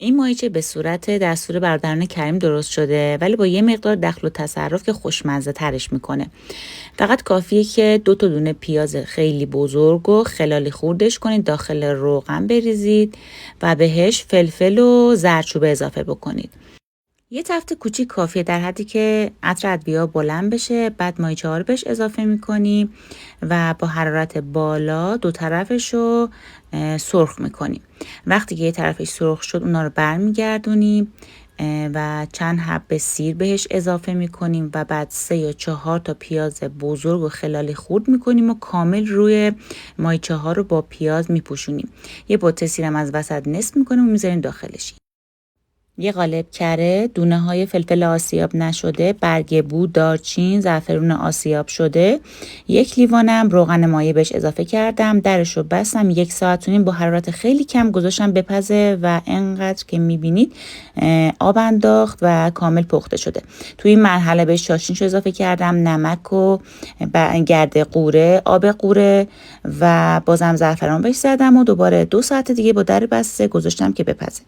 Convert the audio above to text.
این ماهیچه به صورت دستور برادران کریم درست شده، ولی با یه مقدار دخل و تصرف که خوشمزه ترش میکنه. فقط کافیه که 2 دونه پیاز خیلی بزرگ و خلالی خوردش کنید، داخل روغن بریزید و بهش فلفل و زردچوبه اضافه بکنید. یه تفت کوچیک کافیه در حدی که عطر ادویه‌ها بلند بشه. بعد ماهیچه ها رو بهش اضافه میکنیم و با حرارت بالا 2 طرفش رو سرخ میکنیم. وقتی که یه طرفش سرخ شد اونا رو برمیگردونیم و چند حبه سیر بهش اضافه میکنیم و بعد 3 یا 4 تا پیاز بزرگ و خلالی خورد میکنیم و کامل روی ماهیچه ها رو با پیاز میپوشونیم. یه بطه سیرم از وسط نصف میکنیم و میذاریم داخلش. یه قالب کره، دونه های فلفل آسیاب نشده، برگ بو، دارچین، زعفرون آسیاب شده، 1 لیوانم روغن مایه بهش اضافه کردم، درش رو بستم، 1 ساعت و نیم با حرارت خیلی کم گذاشتم بپزه و انقدر که میبینید آب انداخت و کامل پخته شده. توی این مرحله بهش چاشنیش اضافه کردم، نمک و گرد قوره، آب قوره و بازم زعفران بهش زدم و دوباره 2 ساعت دیگه با در بسته گذاشتم که بپزه.